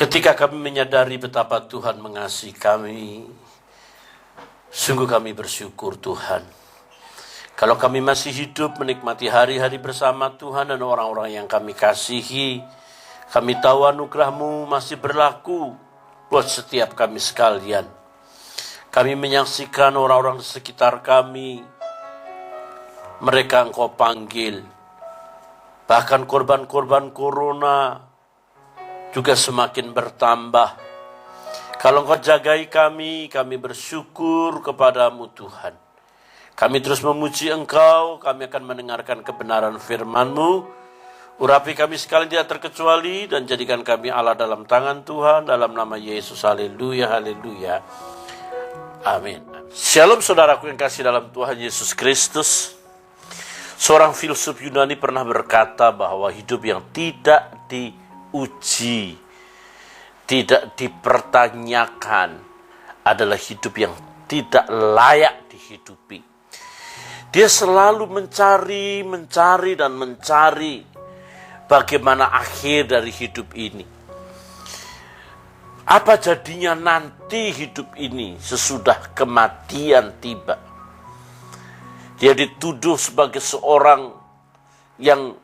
Ketika kami menyadari betapa Tuhan mengasihi kami, sungguh kami bersyukur Tuhan. Kalau kami masih hidup menikmati hari-hari bersama Tuhan dan orang-orang yang kami kasihi, kami tahu anugerah-Mu masih berlaku buat setiap kami sekalian. Kami menyaksikan orang-orang di sekitar kami, mereka Engkau panggil. Bahkan korban-korban corona juga semakin bertambah. Kalau Engkau jagai kami bersyukur kepadamu Tuhan. Kami terus memuji Engkau, kami akan mendengarkan kebenaran firman-Mu. Urapi kami sekali tidak terkecuali dan jadikan kami Allah dalam tangan Tuhan, dalam nama Yesus. Haleluya, haleluya. Amin. Shalom saudaraku yang kasih dalam Tuhan Yesus Kristus. Seorang filsuf Yunani pernah berkata bahwa hidup yang tidak diuji, tidak dipertanyakan adalah hidup yang tidak layak dihidupi. Dia selalu mencari bagaimana akhir dari hidup ini. Apa jadinya nanti hidup ini sesudah kematian tiba. Dia dituduh sebagai seorang yang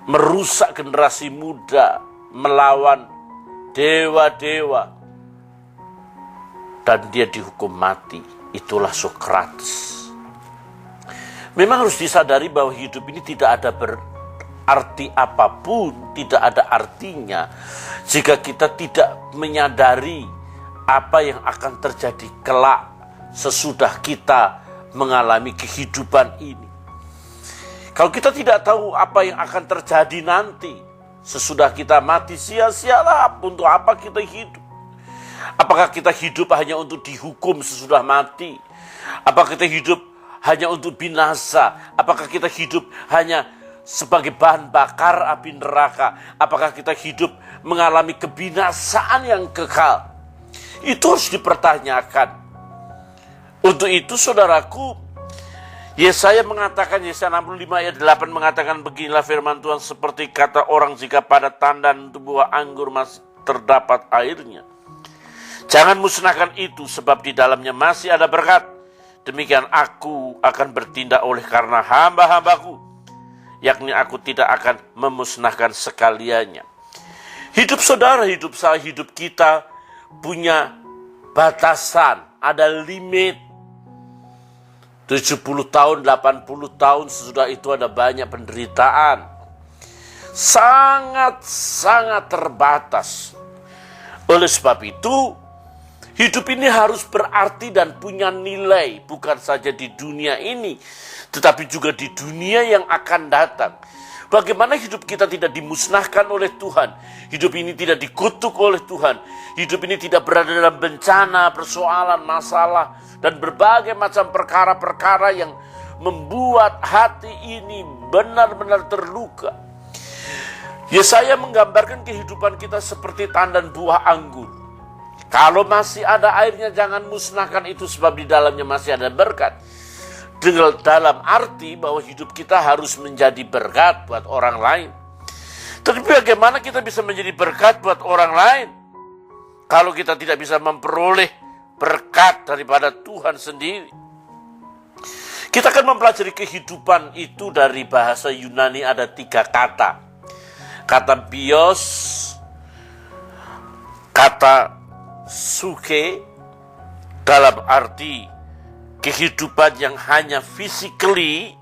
merusak generasi muda, melawan dewa-dewa. Dan dia dihukum mati. Itulah Sokrates. Memang harus disadari bahwa hidup ini tidak ada berarti apapun, tidak ada artinya jika kita tidak menyadari apa yang akan terjadi kelak sesudah kita mengalami kehidupan ini. Kalau kita tidak tahu apa yang akan terjadi nanti sesudah kita mati, sia-sialah untuk apa kita hidup. Apakah kita hidup hanya untuk dihukum sesudah mati? Apakah kita hidup hanya untuk binasa? Apakah kita hidup hanya sebagai bahan bakar api neraka? Apakah kita hidup mengalami kebinasaan yang kekal? Itu harus dipertanyakan. Untuk itu saudaraku, Yesaya mengatakan, Yesaya 65 ayat 8 mengatakan, beginilah firman Tuhan, seperti kata orang jika pada tandan buah anggur masih terdapat airnya. Jangan musnahkan itu, sebab di dalamnya masih ada berkat. Demikian aku akan bertindak oleh karena hamba-hambaku, yakni aku tidak akan memusnahkan sekaliannya. Hidup saudara, hidup saya, hidup kita punya batasan, ada limit. 70 tahun, 80 tahun, sesudah itu ada banyak penderitaan. Sangat-sangat terbatas. Oleh sebab itu, hidup ini harus berarti dan punya nilai, bukan saja di dunia ini, tetapi juga di dunia yang akan datang. Bagaimana hidup kita tidak dimusnahkan oleh Tuhan, hidup ini tidak dikutuk oleh Tuhan, hidup ini tidak berada dalam bencana, persoalan, masalah, dan berbagai macam perkara-perkara yang membuat hati ini benar-benar terluka. Yesaya menggambarkan kehidupan kita seperti tandan buah anggur. Kalau masih ada airnya, jangan musnahkan itu, sebab di dalamnya masih ada berkat. Dalam arti bahwa hidup kita harus menjadi berkat buat orang lain. Tapi bagaimana kita bisa menjadi berkat buat orang lain kalau kita tidak bisa memperoleh berkat daripada Tuhan sendiri? Kita akan mempelajari kehidupan itu dari bahasa Yunani. Ada 3 kata. Kata bios, kata suke, dalam arti kehidupan yang hanya physically,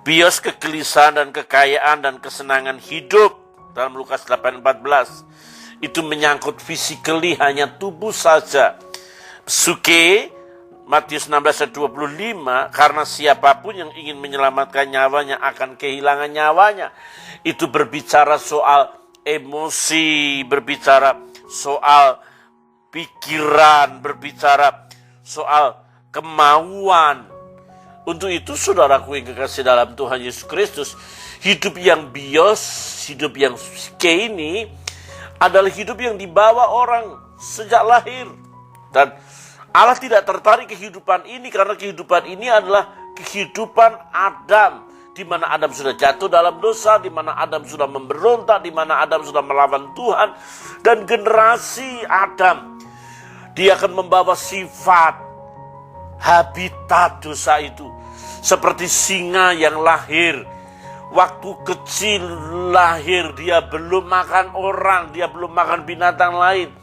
bios kegelisahan dan kekayaan dan kesenangan hidup. Dalam Lukas 8:14 itu menyangkut physically, hanya tubuh saja. Suke, Matius 16:25, karena siapapun yang ingin menyelamatkan nyawanya akan kehilangan nyawanya. Itu berbicara soal emosi, berbicara soal pikiran, berbicara soal kemauan. Untuk itu saudaraku yang kekasih dalam Tuhan Yesus Kristus, hidup yang bios, hidup yang suke ini adalah hidup yang dibawa orang sejak lahir. Dan Allah tidak tertarik kehidupan ini, karena kehidupan ini adalah kehidupan Adam, di mana Adam sudah jatuh dalam dosa, di mana Adam sudah memberontak, di mana Adam sudah melawan Tuhan. Dan generasi Adam, dia akan membawa sifat habitat dosa itu. Seperti singa yang lahir, waktu kecil lahir, dia belum makan orang, dia belum makan binatang lain.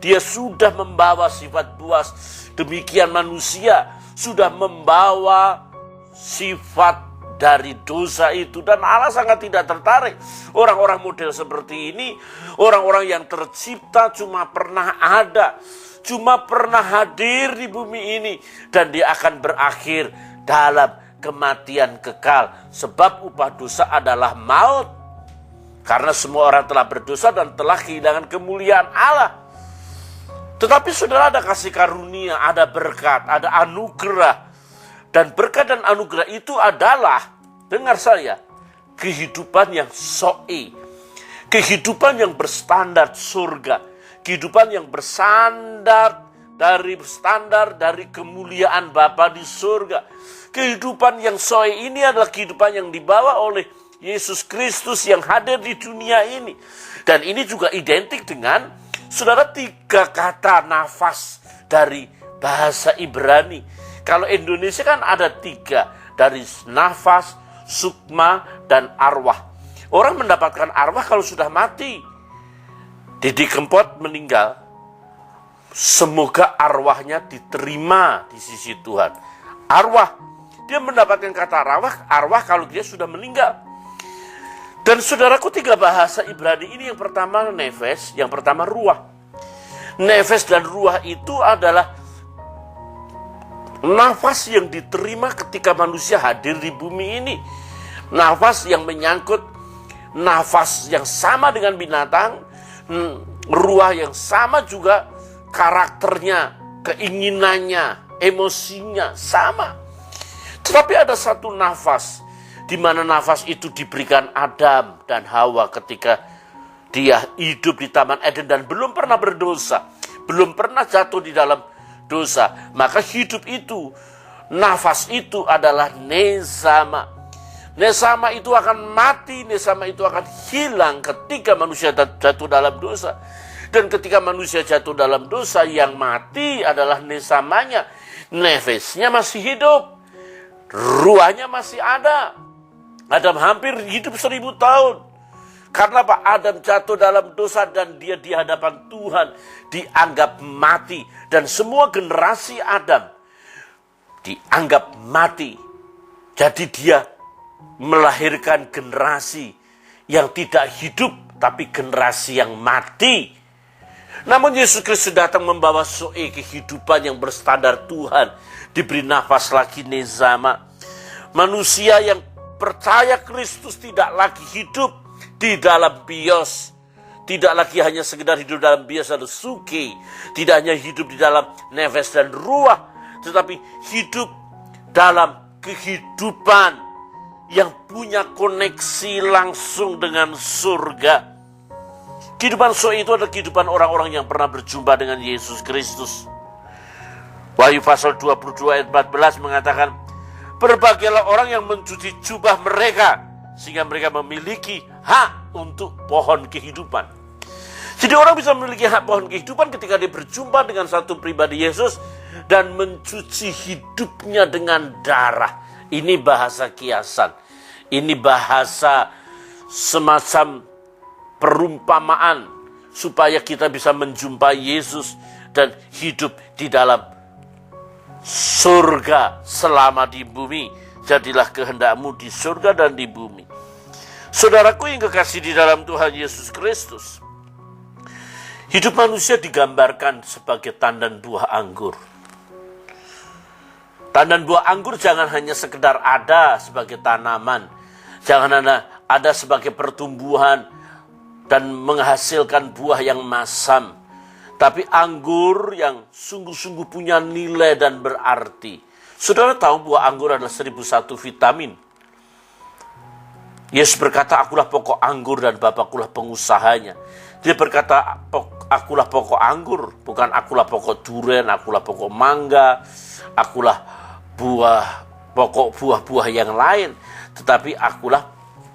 Dia sudah membawa sifat buas. Demikian manusia sudah membawa sifat dari dosa itu. Dan Allah sangat tidak tertarik. Orang-orang model seperti ini, orang-orang yang tercipta cuma pernah ada, cuma pernah hadir di bumi ini. Dan dia akan berakhir dalam kematian kekal. Sebab upah dosa adalah maut. Karena semua orang telah berdosa dan telah kehilangan kemuliaan Allah. Tetapi saudara, ada kasih karunia, ada berkat, ada anugerah. Dan berkat dan anugerah itu adalah, dengar saya, kehidupan yang soe. Kehidupan yang berstandar surga. Kehidupan yang bersandar dari kemuliaan Bapa di surga. Kehidupan yang soe ini adalah kehidupan yang dibawa oleh Yesus Kristus yang hadir di dunia ini. Dan ini juga identik dengan, saudara, 3 kata nafas dari bahasa Ibrani. Kalau Indonesia kan ada 3, dari nafas, sukma, dan arwah. Orang mendapatkan arwah kalau sudah mati. Didi Kempot meninggal, semoga arwahnya diterima di sisi Tuhan. Arwah, dia mendapatkan kata arwah kalau dia sudah meninggal. Dan saudaraku, 3 bahasa Ibrani ini, yang pertama nefes, yang pertama ruah. Nefes dan ruah itu adalah nafas yang diterima ketika manusia hadir di bumi ini. Nafas yang menyangkut nafas yang sama dengan binatang, ruah yang sama juga karakternya, keinginannya, emosinya sama. Tetapi ada satu nafas, di mana nafas itu diberikan Adam dan Hawa ketika dia hidup di Taman Eden dan belum pernah berdosa, belum pernah jatuh di dalam dosa. Maka hidup itu, nafas itu adalah nesama. Nesama itu akan mati, nesama itu akan hilang ketika manusia jatuh dalam dosa. Dan ketika manusia jatuh dalam dosa, yang mati adalah nesamanya. Nefesnya masih hidup, ruahnya masih ada. Adam hampir hidup 1000 tahun. Karena Pak Adam jatuh dalam dosa dan dia di hadapan Tuhan dianggap mati. Dan semua generasi Adam dianggap mati. Jadi dia melahirkan generasi yang tidak hidup, tapi generasi yang mati. Namun Yesus Kristus datang membawa soe, kehidupan yang berstandar Tuhan. Diberi nafas lagi nezama. Manusia yang percaya Kristus tidak lagi hidup di dalam bios. Tidak lagi hanya sekedar hidup dalam bios atau suke. Tidak hanya hidup di dalam nefes dan ruah. Tetapi hidup dalam kehidupan yang punya koneksi langsung dengan surga. Kehidupan soe itu adalah kehidupan orang-orang yang pernah berjumpa dengan Yesus Kristus. Wahyu pasal 22 ayat 14 mengatakan, berbahagialah orang yang mencuci jubah mereka, sehingga mereka memiliki hak untuk pohon kehidupan. Jadi orang bisa memiliki hak pohon kehidupan ketika dia berjumpa dengan satu pribadi Yesus dan mencuci hidupnya dengan darah. Ini bahasa kiasan. Ini bahasa semacam perumpamaan supaya kita bisa menjumpai Yesus dan hidup di dalam surga selama di bumi. Jadilah kehendakmu di surga dan di bumi. Saudaraku yang kekasih di dalam Tuhan Yesus Kristus, hidup manusia digambarkan sebagai tandan buah anggur. Tandan buah anggur jangan hanya sekedar ada sebagai tanaman, jangan hanya ada sebagai pertumbuhan dan menghasilkan buah yang masam, tapi anggur yang sungguh-sungguh punya nilai dan berarti. Saudara tahu buah anggur adalah 1001 vitamin. Yesus berkata, akulah pokok anggur dan Bapakulah pengusahanya. Dia berkata, akulah pokok anggur, bukan akulah pokok durian, akulah pokok mangga, akulah pokok buah-buah yang lain. tetapi akulah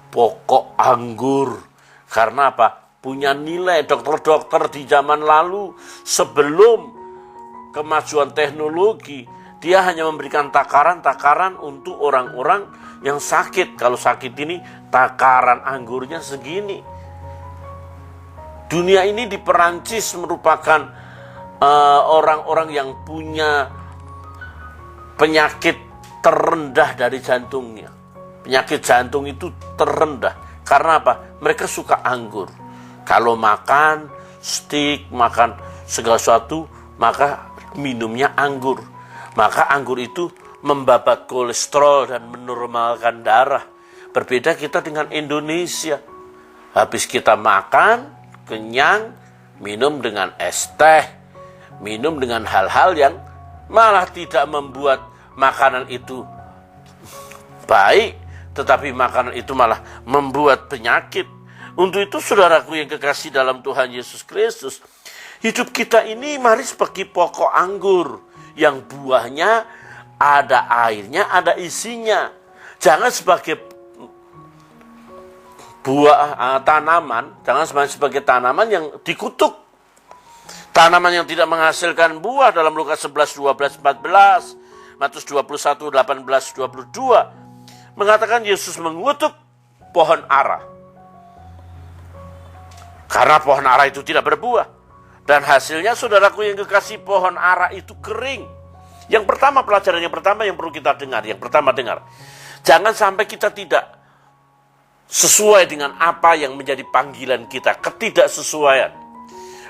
pokok anggur. Karena apa? Punya nilai. Dokter-dokter di zaman lalu sebelum kemajuan teknologi, dia hanya memberikan takaran-takaran untuk orang-orang yang sakit. Kalau sakit ini, takaran anggurnya segini. Dunia ini di Perancis merupakan orang-orang yang punya penyakit terendah dari jantungnya. Penyakit jantung itu terendah. Karena apa? Mereka suka anggur. Kalau makan steak, makan segala sesuatu, maka minumnya anggur. Maka anggur itu membabat kolesterol dan menormalkan darah. Berbeda kita dengan Indonesia. Habis kita makan, kenyang, minum dengan es teh, minum dengan hal-hal yang malah tidak membuat makanan itu baik, tetapi makanan itu malah membuat penyakit. Untuk itu saudaraku yang kekasih dalam Tuhan Yesus Kristus, hidup kita ini mari seperti pokok anggur yang buahnya ada airnya, ada isinya. Jangan sebagai buah tanaman, jangan sebagai tanaman yang dikutuk. Tanaman yang tidak menghasilkan buah dalam Lukas 11, 12, 14, Matius 21, 18, 22 mengatakan Yesus mengutuk pohon ara. Karena pohon ara itu tidak berbuah. Dan hasilnya saudaraku yang kekasih, pohon ara itu kering. Yang pertama, pelajaran yang pertama yang perlu kita dengar. Yang pertama dengar. Jangan sampai kita tidak sesuai dengan apa yang menjadi panggilan kita. Ketidaksesuaian.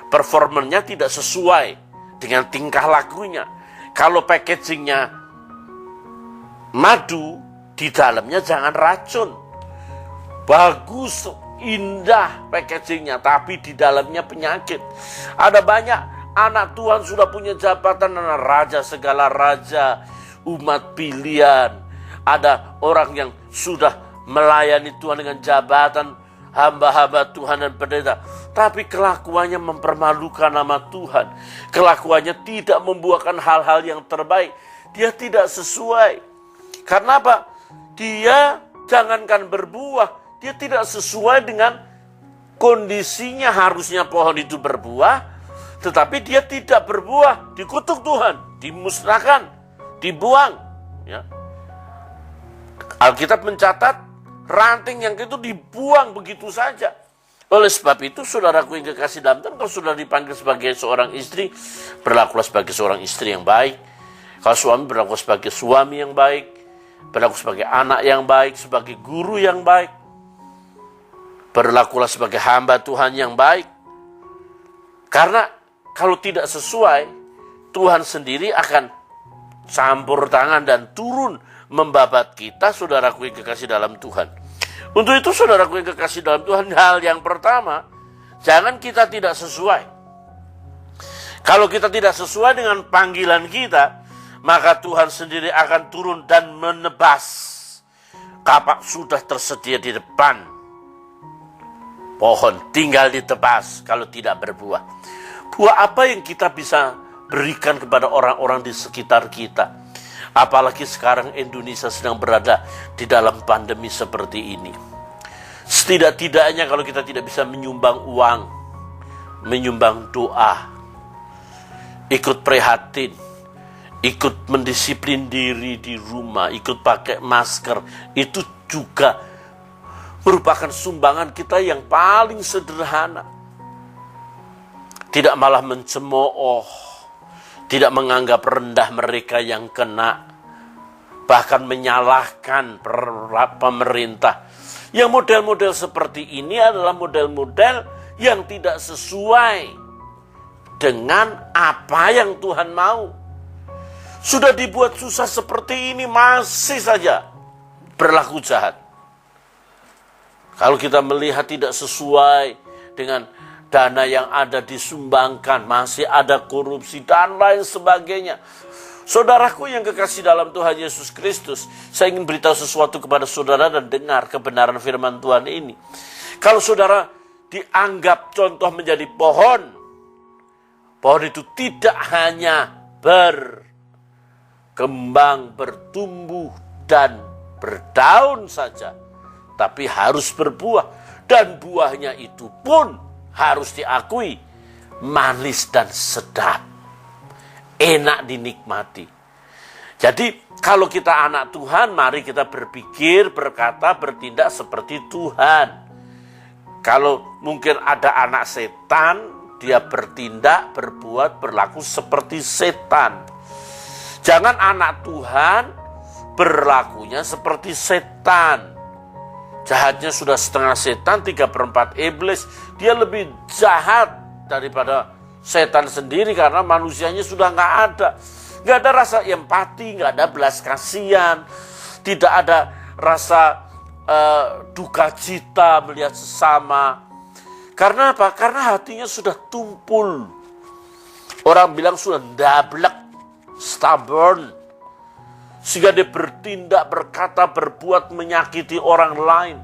Performanya tidak sesuai dengan tingkah lakunya. Kalau packagingnya madu, di dalamnya jangan racun. Bagus, indah packagingnya, tapi di dalamnya penyakit. Ada banyak anak Tuhan sudah punya jabatan, raja segala raja, umat pilihan. Ada orang yang sudah melayani Tuhan dengan jabatan hamba-hamba Tuhan dan pendeta, tapi kelakuannya mempermalukan nama Tuhan. Kelakuannya tidak membuahkan hal-hal yang terbaik. Dia tidak sesuai. Karena apa? Dia jangankan berbuah, dia tidak sesuai dengan kondisinya. Harusnya pohon itu berbuah, tetapi dia tidak berbuah. Dikutuk Tuhan, dimusnahkan, dibuang. Ya. Alkitab mencatat ranting yang itu dibuang begitu saja. Oleh sebab itu, saudaraku yang kekasih dalam Tuhan, kalau sudah dipanggil sebagai seorang istri, berlakulah sebagai seorang istri yang baik. Kalau suami, berlaku sebagai suami yang baik. Berlaku sebagai anak yang baik, sebagai guru yang baik. Berlakulah sebagai hamba Tuhan yang baik. Karena kalau tidak sesuai, Tuhan sendiri akan campur tangan dan turun membabat kita, saudaraku yang kekasih dalam Tuhan. Untuk itu, saudaraku yang kekasih dalam Tuhan, hal yang pertama, jangan kita tidak sesuai. Kalau kita tidak sesuai dengan panggilan kita, maka Tuhan sendiri akan turun dan menebas. Kapak sudah tersedia di depan pohon, tinggal ditebas kalau tidak berbuah. Buah apa yang kita bisa berikan kepada orang-orang di sekitar kita? Apalagi sekarang Indonesia sedang berada di dalam pandemi seperti ini. Setidak-tidaknya kalau kita tidak bisa menyumbang uang, menyumbang doa, ikut prihatin, ikut mendisiplin diri di rumah, ikut pakai masker, itu juga merupakan sumbangan kita yang paling sederhana. Tidak malah mencemooh, tidak menganggap rendah mereka yang kena, bahkan menyalahkan pemerintah. Yang model-model seperti ini adalah model-model yang tidak sesuai dengan apa yang Tuhan mau. Sudah dibuat susah seperti ini, masih saja berlaku jahat. Kalau kita melihat tidak sesuai dengan dana yang ada disumbangkan, masih ada korupsi dan lain sebagainya. Saudaraku yang kekasih dalam Tuhan Yesus Kristus, saya ingin beritahu sesuatu kepada saudara dan dengar kebenaran firman Tuhan ini. Kalau saudara dianggap contoh menjadi pohon, pohon itu tidak hanya berkembang, bertumbuh, dan berdaun saja, tapi harus berbuah. Dan buahnya itu pun harus diakui manis dan sedap, enak dinikmati. Jadi kalau kita anak Tuhan, mari kita berpikir, berkata, bertindak seperti Tuhan. Kalau mungkin ada anak setan, dia bertindak, berbuat, berlaku seperti setan. Jangan anak Tuhan berlakunya seperti setan. Jahatnya sudah setengah setan, 3/4 iblis. Dia lebih jahat daripada setan sendiri karena manusianya sudah nggak ada. Nggak ada rasa empati, nggak ada belas kasihan, tidak ada rasa duka cita melihat sesama. Karena apa? Karena hatinya sudah tumpul. Orang bilang sudah dablek, stubborn. Sehingga dia bertindak, berkata, berbuat, menyakiti orang lain.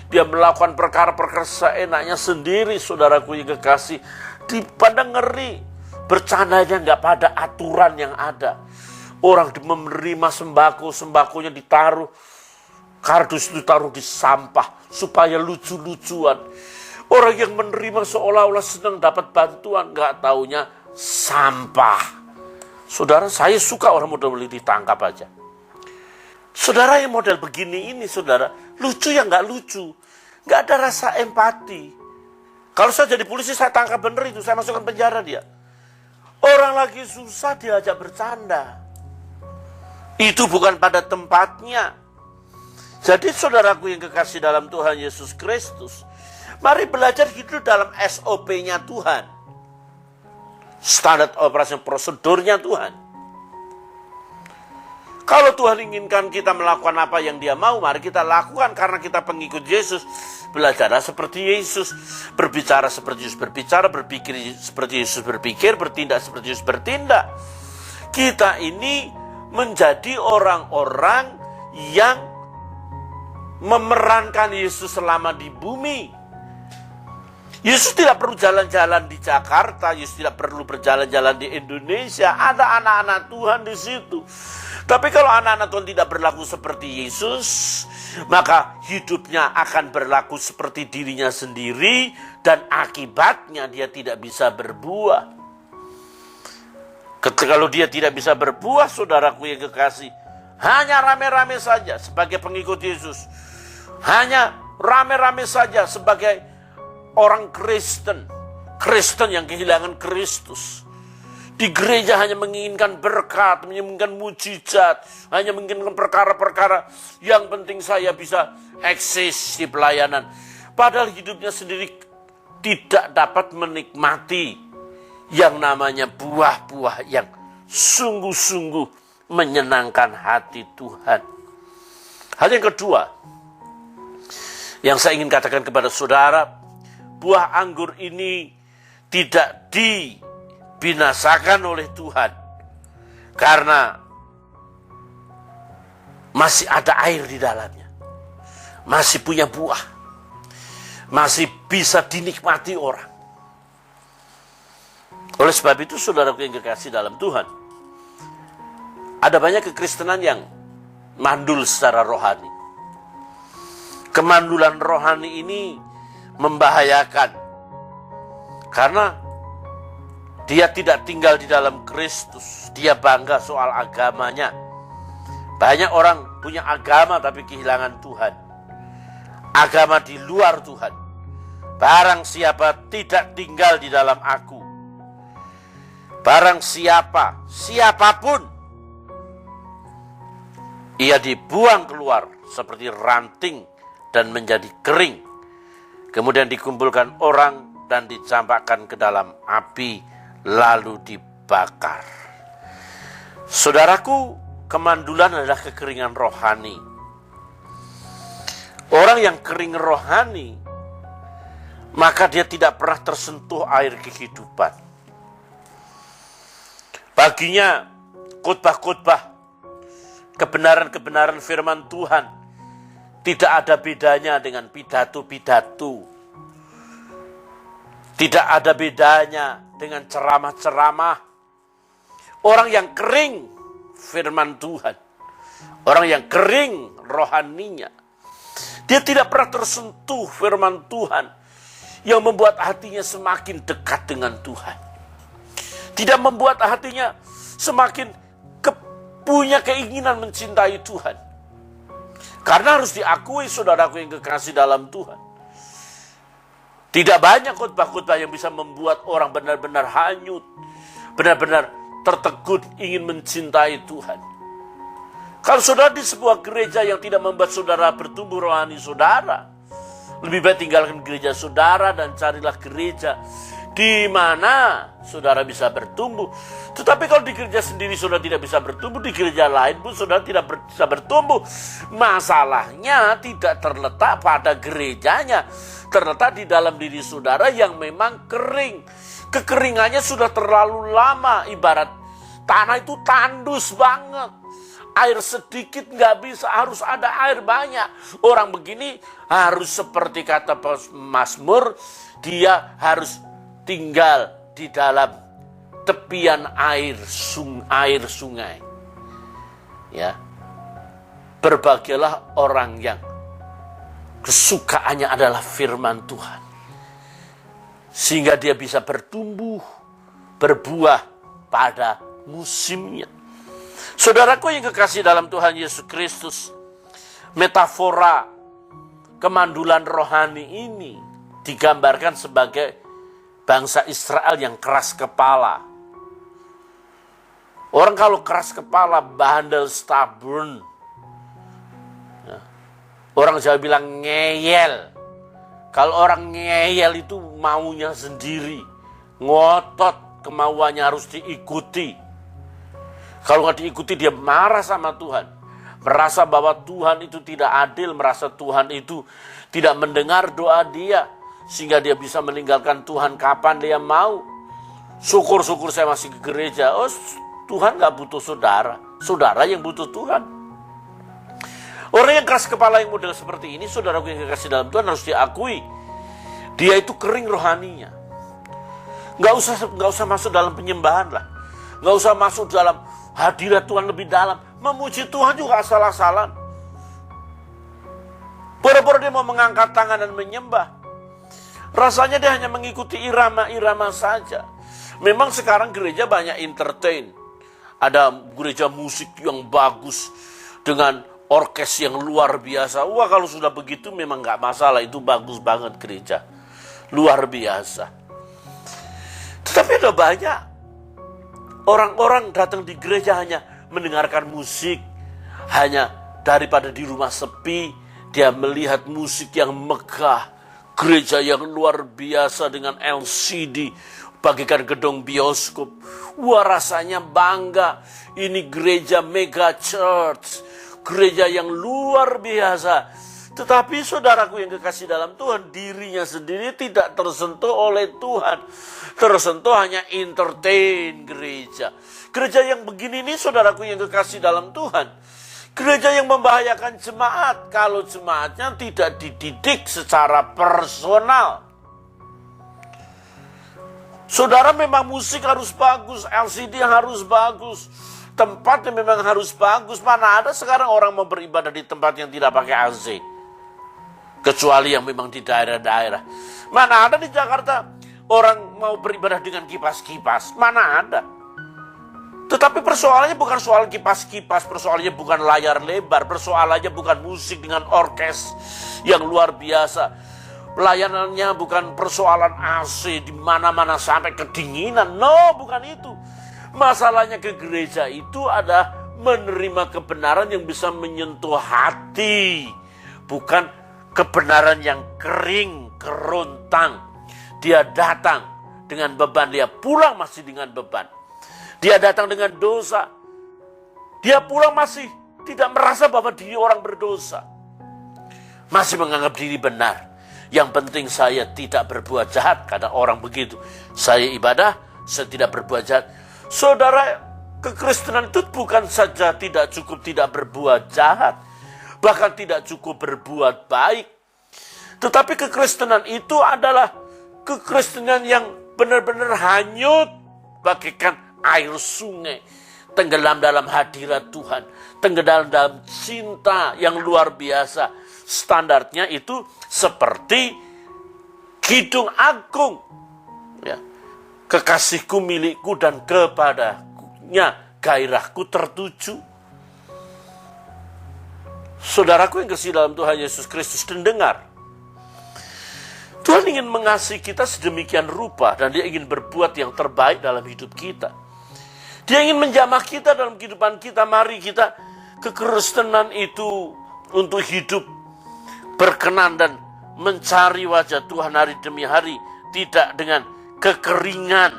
Dia melakukan perkara-perkara seenaknya sendiri, saudaraku yang kekasih. Dipandang ngeri. Bercandanya nggak pada aturan yang ada. Orang menerima sembako, sembakonya ditaruh. Kardus ditaruh di sampah supaya lucu-lucuan. Orang yang menerima seolah-olah senang dapat bantuan, nggak taunya sampah. Saudara, saya suka orang model ini ditangkap aja. Saudara yang model begini ini, saudara, lucu ya nggak lucu. Nggak ada rasa empati. Kalau saya jadi polisi, saya tangkap bener itu, saya masukkan penjara dia. Orang lagi susah diajak bercanda. Itu bukan pada tempatnya. Jadi saudaraku yang kekasih dalam Tuhan Yesus Kristus, mari belajar hidup dalam SOP-nya Tuhan. Standar operasi prosedurnya Tuhan. Kalau Tuhan inginkan kita melakukan apa yang Dia mau, mari kita lakukan karena kita pengikut Yesus. Belajarlah seperti Yesus, berbicara seperti Yesus berbicara, berpikir seperti Yesus berpikir, bertindak seperti Yesus bertindak. Kita ini menjadi orang-orang yang memerankan Yesus selama di bumi. Yesus tidak perlu jalan-jalan di Jakarta, Yesus tidak perlu berjalan-jalan di Indonesia. Ada anak-anak Tuhan di situ. Tapi kalau anak-anak Tuhan tidak berlaku seperti Yesus, maka hidupnya akan berlaku seperti dirinya sendiri dan akibatnya dia tidak bisa berbuah. Kalau dia tidak bisa berbuah, saudaraku yang kekasih, hanya rame-rame saja sebagai pengikut Yesus. Hanya rame-rame saja sebagai orang Kristen. Kristen yang kehilangan Kristus. Di gereja hanya menginginkan berkat, menginginkan mujizat, hanya menginginkan perkara-perkara yang penting saya bisa eksis di pelayanan. Padahal hidupnya sendiri tidak dapat menikmati yang namanya buah-buah yang sungguh-sungguh menyenangkan hati Tuhan. Hal yang kedua, yang saya ingin katakan kepada saudara, buah anggur ini tidak dibinasakan oleh Tuhan. Karena masih ada air di dalamnya. Masih punya buah. Masih bisa dinikmati orang. Oleh sebab itu, saudaraku yang kekasih dalam Tuhan, ada banyak kekristenan yang mandul secara rohani. Kemandulan rohani ini membahayakan karena dia tidak tinggal di dalam Kristus. Dia bangga soal agamanya. Banyak orang punya agama tapi kehilangan Tuhan. Agama di luar Tuhan. Barang siapa tidak tinggal di dalam aku, barang siapapun, ia dibuang keluar seperti ranting dan menjadi kering. Kemudian dikumpulkan orang dan dicampakkan ke dalam api, lalu dibakar. Saudaraku, kemandulan adalah kekeringan rohani. Orang yang kering rohani, maka dia tidak pernah tersentuh air kehidupan. Baginya, khotbah-khotbah, kebenaran-kebenaran firman Tuhan tidak ada bedanya dengan pidato-pidato. Tidak ada bedanya dengan ceramah-ceramah. Orang yang kering firman Tuhan, orang yang kering rohaninya. Dia tidak pernah tersentuh firman Tuhan yang membuat hatinya semakin dekat dengan Tuhan. Tidak membuat hatinya semakin punya keinginan mencintai Tuhan. Karena harus diakui saudaraku yang kekasih dalam Tuhan, tidak banyak khotbah-khotbah yang bisa membuat orang benar-benar hanyut, benar-benar tertegun ingin mencintai Tuhan. Kalau saudara di sebuah gereja yang tidak membuat saudara bertumbuh rohani saudara, lebih baik tinggalkan gereja saudara dan carilah gereja di mana saudara bisa bertumbuh. Tetapi kalau di gereja sendiri saudara tidak bisa bertumbuh, di gereja lain pun saudara tidak bisa bertumbuh. Masalahnya tidak terletak pada gerejanya, terletak di dalam diri saudara yang memang kering. Kekeringannya sudah terlalu lama, ibarat tanah itu tandus banget. Air sedikit nggak bisa, harus ada air banyak. Orang begini harus seperti kata Mazmur, dia harus tinggal di dalam tepian air sungai. Ya. Berbahagialah orang yang kesukaannya adalah firman Tuhan, sehingga dia bisa bertumbuh, berbuah pada musimnya. Saudaraku yang kekasih dalam Tuhan Yesus Kristus, metafora kemandulan rohani ini digambarkan sebagai bangsa Israel yang keras kepala. Orang kalau keras kepala, bandel, stubborn. Orang Jawa bilang ngeyel. Kalau orang ngeyel itu maunya sendiri, ngotot, kemauannya harus diikuti. Kalau nggak diikuti dia marah sama Tuhan, merasa bahwa Tuhan itu tidak adil, merasa Tuhan itu tidak mendengar doa dia, sehingga dia bisa meninggalkan Tuhan kapan dia mau. Syukur-syukur saya masih ke gereja. Oh, Tuhan nggak butuh saudara, saudara yang butuh Tuhan. Orang yang keras kepala yang model seperti ini, saudaraku yang kekasih dalam Tuhan, harus diakui dia itu kering rohaninya. Nggak usah masuk dalam penyembahan lah, nggak usah masuk dalam hadirat Tuhan lebih dalam. Memuji Tuhan juga asal-asalan. Pura-pura dia mau mengangkat tangan dan menyembah. Rasanya dia hanya mengikuti irama-irama saja. Memang sekarang gereja banyak entertain. Ada gereja musik yang bagus dengan orkes yang luar biasa. Wah, kalau sudah begitu memang gak masalah. Itu bagus banget gereja. Luar biasa. Tetapi ada banyak orang-orang datang di gereja hanya mendengarkan musik. Hanya daripada di rumah sepi, dia melihat musik yang megah. Gereja yang luar biasa dengan LCD, bagikan gedung bioskop. Wah, rasanya bangga. Ini gereja mega church, gereja yang luar biasa. Tetapi saudaraku yang kekasih dalam Tuhan, dirinya sendiri tidak tersentuh oleh Tuhan. Tersentuh hanya entertain gereja. Gereja yang begini nih saudaraku yang kekasih dalam Tuhan, gereja yang membahayakan jemaat kalau jemaatnya tidak dididik secara personal. Saudara, memang musik harus bagus, LCD harus bagus, tempatnya memang harus bagus. Mana ada sekarang orang mau beribadah di tempat yang tidak pakai AC? Kecuali yang memang di daerah-daerah. Mana ada di Jakarta orang mau beribadah dengan kipas-kipas? Mana ada? Tetapi persoalannya bukan soal kipas-kipas, persoalannya bukan layar lebar, persoalannya bukan musik dengan orkes yang luar biasa. Pelayanannya bukan persoalan AC di mana-mana sampai kedinginan. No, bukan itu. Masalahnya ke gereja itu ada menerima kebenaran yang bisa menyentuh hati, bukan kebenaran yang kering, kerontang. Dia datang dengan beban, dia pulang masih dengan beban. Dia datang dengan dosa, dia pulang masih tidak merasa bahwa diri orang berdosa. Masih menganggap diri benar. Yang penting saya tidak berbuat jahat, kata orang begitu. Saya ibadah, saya tidak berbuat jahat. Saudara, kekristenan itu bukan saja tidak cukup tidak berbuat jahat, bahkan tidak cukup berbuat baik. Tetapi kekristenan itu adalah kekristenan yang benar-benar hanyut bagaikan air sungai. tenggelam dalam hadirat Tuhan, tenggelam dalam cinta yang luar biasa. Standarnya itu seperti Kidung Agung. Ya. Kekasihku milikku dan kepadanya gairahku tertuju. Saudaraku yang kasih dalam Tuhan Yesus Kristus dan dengar. Tuhan ingin mengasihi kita sedemikian rupa dan Dia ingin berbuat yang terbaik dalam hidup kita. Dia ingin menjamah kita dalam kehidupan kita. Mari kita kekristenan itu untuk hidup berkenan dan mencari wajah Tuhan hari demi hari. Tidak dengan kekeringan.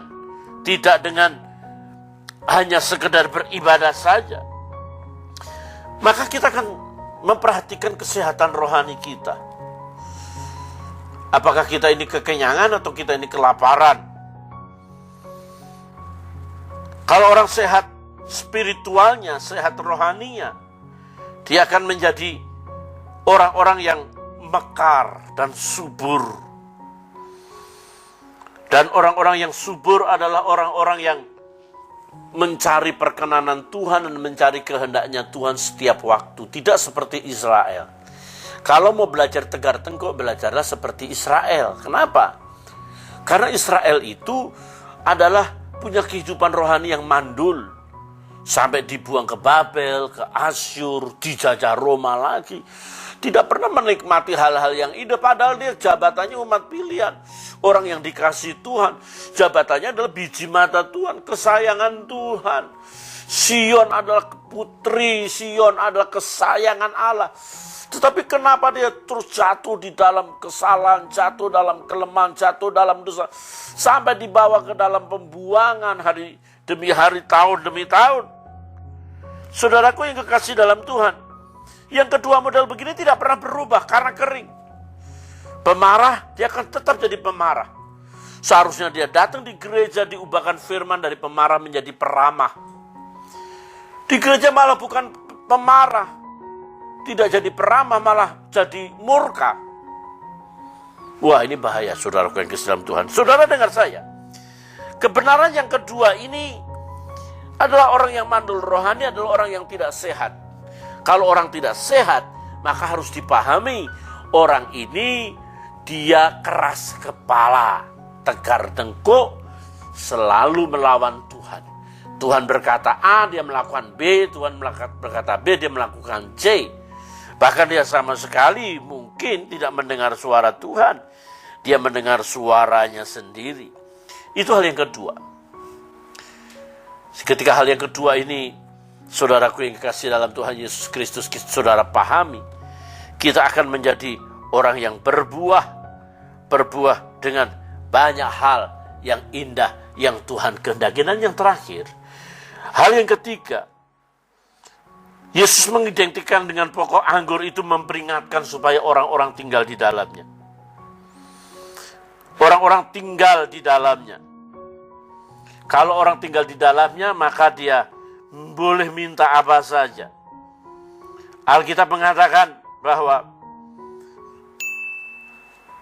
Tidak dengan hanya sekedar beribadah saja. Maka kita akan memperhatikan kesehatan rohani kita. Apakah kita ini kekenyangan atau kita ini kelaparan? Kalau orang sehat spiritualnya, sehat rohaninya, dia akan menjadi orang-orang yang mekar dan subur. Dan orang-orang yang subur adalah orang-orang yang mencari perkenanan Tuhan dan mencari kehendaknya Tuhan setiap waktu. Tidak seperti Israel. Kalau mau belajar tegar tengkuk, belajarlah seperti Israel. Kenapa? Karena Israel itu adalah punya kehidupan rohani yang mandul. Sampai dibuang ke Babel, ke Asyur, dijajah Roma lagi. Tidak pernah menikmati hal-hal yang indah. Padahal dia jabatannya umat pilihan. Orang yang dikasih Tuhan. Jabatannya adalah biji mata Tuhan. Kesayangan Tuhan. Sion adalah putri. Sion adalah kesayangan Allah. Tetapi kenapa dia terus jatuh di dalam kesalahan, jatuh dalam kelemahan, jatuh dalam dosa. Sampai dibawa ke dalam pembuangan hari demi hari, tahun demi tahun. Saudaraku yang kekasih dalam Tuhan. Yang kedua model begini tidak pernah berubah karena kering. Pemarah, dia akan tetap jadi pemarah. Seharusnya dia datang di gereja, diubahkan firman dari pemarah menjadi peramah. Di gereja malah bukan pemarah. Tidak jadi peramah, malah jadi murka. Wah, ini bahaya, saudaraku yang kasih dalam Tuhan. Saudara dengar saya. Kebenaran yang kedua ini adalah orang yang mandul rohani, adalah orang yang tidak sehat. Kalau orang tidak sehat, maka harus dipahami orang ini dia keras kepala, tegar tengkuk, selalu melawan Tuhan. Tuhan berkata A, dia melakukan B. Tuhan berkata B, dia melakukan C. Bahkan dia sama sekali mungkin tidak mendengar suara Tuhan. Dia mendengar suaranya sendiri. Itu hal yang kedua. Ketika hal yang kedua ini, saudaraku yang kekasih dalam Tuhan Yesus Kristus, saudara pahami, kita akan menjadi orang yang berbuah dengan banyak hal yang indah yang Tuhan kehendaki. Dan yang terakhir, hal yang ketiga, Yesus mengidentikan dengan pokok anggur itu memperingatkan supaya orang-orang tinggal di dalamnya. Orang-orang tinggal di dalamnya. Kalau orang tinggal di dalamnya, maka dia boleh minta apa saja. Alkitab mengatakan bahwa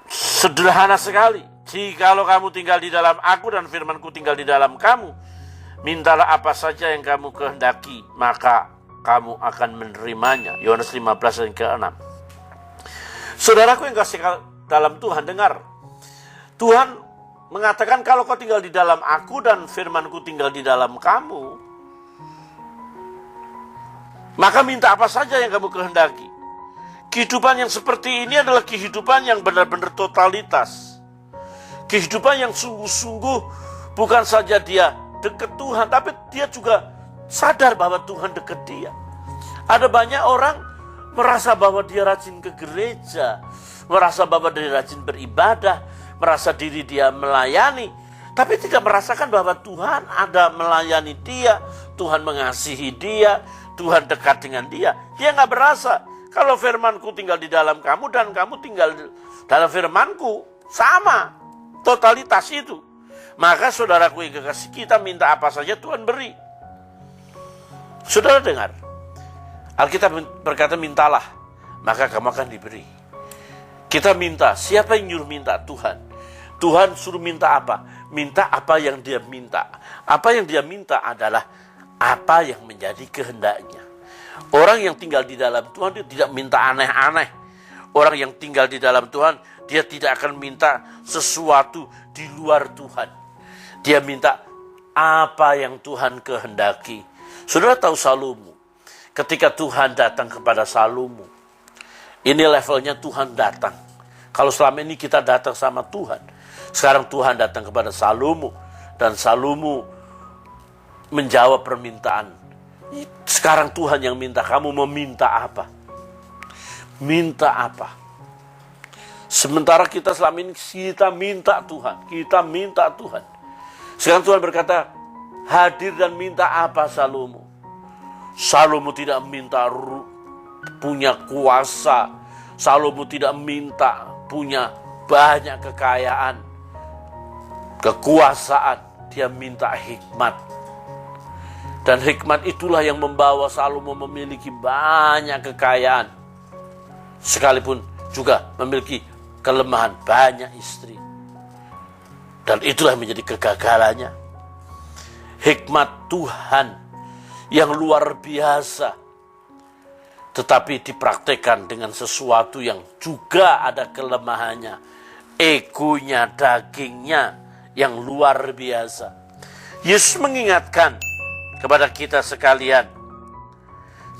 sederhana sekali. Jikalau kamu tinggal di dalam aku dan firmanku tinggal di dalam kamu, mintalah apa saja yang kamu kehendaki, maka kamu akan menerimanya. Yohanes 15 ayat ke-6. Saudaraku yang kasih dalam Tuhan, dengar. Tuhan mengatakan kalau kau tinggal di dalam aku dan firmanku tinggal di dalam kamu, maka minta apa saja yang kamu kehendaki. Kehidupan yang seperti ini adalah kehidupan yang benar-benar totalitas. Kehidupan yang sungguh-sungguh bukan saja dia dekat Tuhan, tapi dia juga sadar bahwa Tuhan dekat dia. Ada banyak orang merasa bahwa dia rajin ke gereja, merasa bahwa dia rajin beribadah, merasa diri dia melayani, tapi tidak merasakan bahwa Tuhan ada melayani dia, Tuhan mengasihi dia, Tuhan dekat dengan dia. Dia nggak berasa. Kalau firmanku tinggal di dalam kamu dan kamu tinggal dalam firmanku, sama totalitas itu. Maka saudaraku yang kekasih, kita minta apa saja Tuhan beri. Saudara dengar, Alkitab berkata mintalah, maka kamu akan diberi. Kita minta, siapa yang nyuruh minta? Tuhan. Tuhan suruh minta apa? Minta apa yang dia minta. Apa yang dia minta adalah apa yang menjadi kehendaknya. Orang yang tinggal di dalam Tuhan dia tidak minta aneh-aneh. Orang yang tinggal di dalam Tuhan dia tidak akan minta sesuatu di luar Tuhan. Dia minta apa yang Tuhan kehendaki. Saudara tahu Salomo, ketika Tuhan datang kepada Salomo, ini levelnya Tuhan datang. Kalau selama ini kita datang sama Tuhan, sekarang Tuhan datang kepada Salomo, dan Salomo menjawab permintaan. Sekarang Tuhan yang minta, kamu meminta apa? Minta apa? Sementara kita selama ini kita minta Tuhan. Sekarang Tuhan berkata, hadir dan minta apa Salomo? Salomo tidak minta punya kuasa. Salomo tidak minta punya banyak kekayaan, kekuasaan. Dia minta hikmat. Dan hikmat itulah yang membawa Salomo memiliki banyak kekayaan. Sekalipun juga memiliki kelemahan, banyak istri. Dan itulah menjadi kegagalannya. Hikmat Tuhan yang luar biasa, tetapi dipraktekkan dengan sesuatu yang juga ada kelemahannya. Egonya, dagingnya yang luar biasa. Yesus mengingatkan kepada kita sekalian,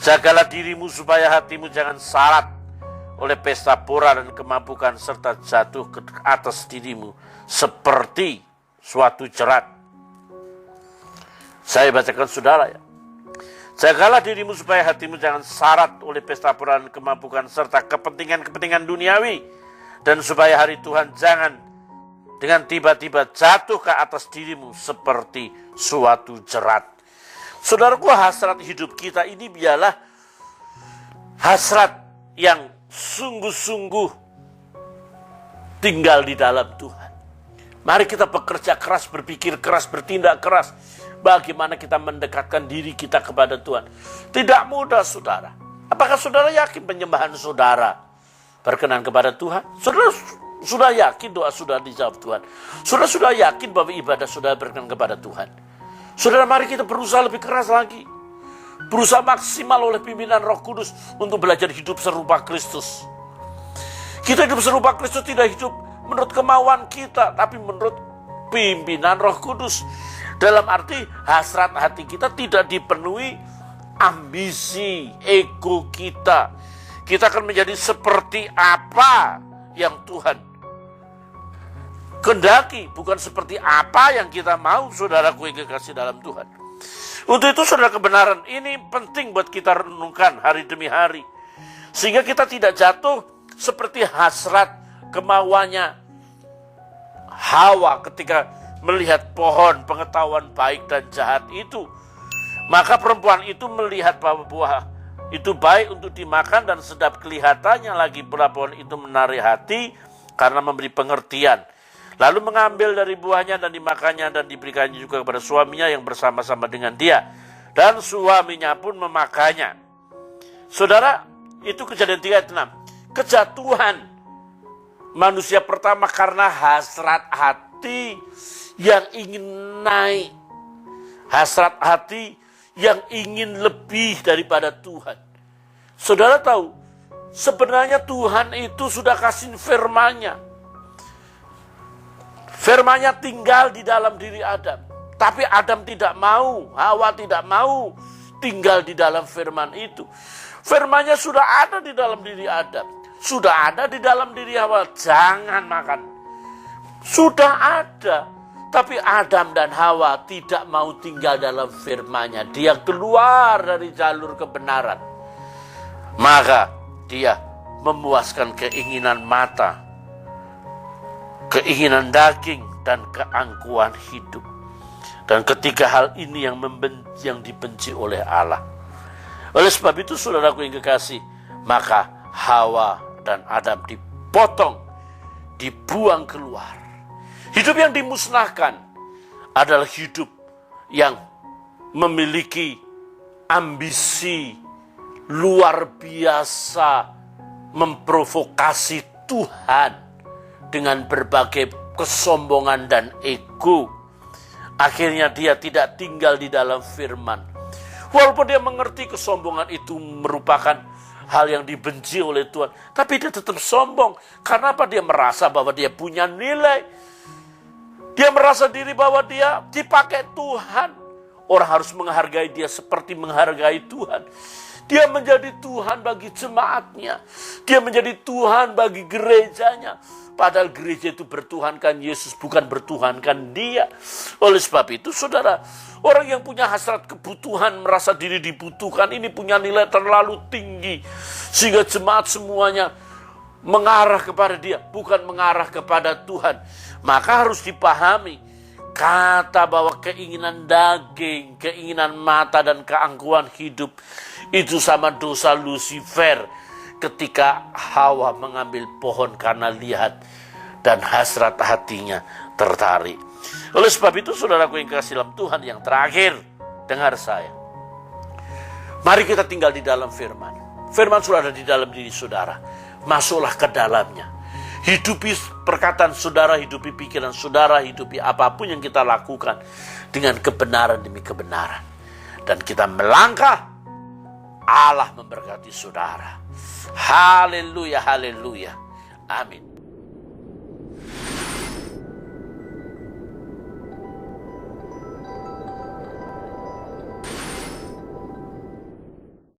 jagalah dirimu supaya hatimu jangan syarat oleh pesta pora dan kemabbukan serta jatuh ke atas dirimu seperti suatu jerat. Saya bacakan saudara ya. Jagalah dirimu supaya hatimu jangan syarat oleh pesta pora dan kemabbukan serta kepentingan-kepentingan duniawi, dan supaya hari Tuhan jangan dengan tiba-tiba jatuh ke atas dirimu seperti suatu jerat. Saudaraku, hasrat hidup kita ini biarlah hasrat yang sungguh-sungguh tinggal di dalam Tuhan. Mari kita bekerja keras, berpikir keras, bertindak keras. Bagaimana kita mendekatkan diri kita kepada Tuhan. Tidak mudah, saudara. Apakah saudara yakin penyembahan saudara berkenan kepada Tuhan? Saudara sudah yakin doa saudara dijawab Tuhan? Saudara sudah yakin bahwa ibadah saudara berkenan kepada Tuhan? Saudara, mari kita berusaha lebih keras lagi. Berusaha maksimal oleh pimpinan Roh Kudus untuk belajar hidup serupa Kristus. Kita hidup serupa Kristus tidak hidup menurut kemauan kita, tapi menurut pimpinan Roh Kudus. Dalam arti hasrat hati kita tidak dipenuhi ambisi, ego kita. Kita akan menjadi seperti apa yang Tuhan kehendaki, bukan seperti apa yang kita mau, saudaraku yang kekasih dalam Tuhan. Untuk itu saudara, kebenaran ini penting buat kita renungkan hari demi hari. Sehingga kita tidak jatuh seperti hasrat kemauannya Hawa ketika melihat pohon pengetahuan baik dan jahat itu. Maka perempuan itu melihat bahwa buah itu baik untuk dimakan dan sedap kelihatannya, lagi pula pohon itu menarik hati karena memberi pengertian. Lalu mengambil dari buahnya dan dimakannya dan diberikannya juga kepada suaminya yang bersama-sama dengan dia. Dan suaminya pun memakannya. Saudara, itu Kejadian 3 ayat 6. Kejatuhan manusia pertama karena hasrat hati yang ingin naik. Hasrat hati yang ingin lebih daripada Tuhan. Saudara tahu, sebenarnya Tuhan itu sudah kasih firman-Nya. Firman-Nya tinggal di dalam diri Adam. Tapi Adam tidak mau, Hawa tidak mau tinggal di dalam firman itu. Firman-Nya sudah ada di dalam diri Adam. Sudah ada di dalam diri Hawa. Jangan makan. Sudah ada. Tapi Adam dan Hawa tidak mau tinggal dalam firman-Nya. Dia keluar dari jalur kebenaran. Maka dia memuaskan keinginan mata, keinginan daging, dan keangkuhan hidup. Dan ketiga hal ini yang dibenci oleh Allah. Oleh sebab itu saudaraku yang kekasih, maka Hawa dan Adam dipotong, dibuang keluar. Hidup yang dimusnahkan adalah hidup yang memiliki ambisi luar biasa, memprovokasi Tuhan dengan berbagai kesombongan dan ego. Akhirnya dia tidak tinggal di dalam firman. Walaupun dia mengerti kesombongan itu merupakan hal yang dibenci oleh Tuhan, tapi dia tetap sombong. Karena apa? Dia merasa bahwa dia punya nilai. Dia merasa diri bahwa dia dipakai Tuhan. Orang harus menghargai dia seperti menghargai Tuhan. Dia menjadi Tuhan bagi jemaatnya. Dia menjadi Tuhan bagi gerejanya. Padahal gereja itu bertuhankan Yesus, bukan bertuhankan dia. Oleh sebab itu, saudara, orang yang punya hasrat kebutuhan, merasa diri dibutuhkan, ini punya nilai terlalu tinggi. Sehingga jemaat semuanya mengarah kepada dia, bukan mengarah kepada Tuhan. Maka harus dipahami, kata bahwa keinginan daging, keinginan mata, dan keangkuhan hidup, itu sama dosa Lucifer ketika Hawa mengambil pohon karena lihat dan hasrat hatinya tertarik. Oleh sebab itu, saudaraku yang kasih dalam Tuhan, yang terakhir, dengar saya. Mari kita tinggal di dalam firman. Firman sudah ada di dalam diri saudara. Masuklah ke dalamnya. Hidupi perkataan saudara, hidupi pikiran saudara, hidupi apapun yang kita lakukan dengan kebenaran demi kebenaran. Dan kita melangkah, Allah memberkati saudara. Haleluya, haleluya. Amin.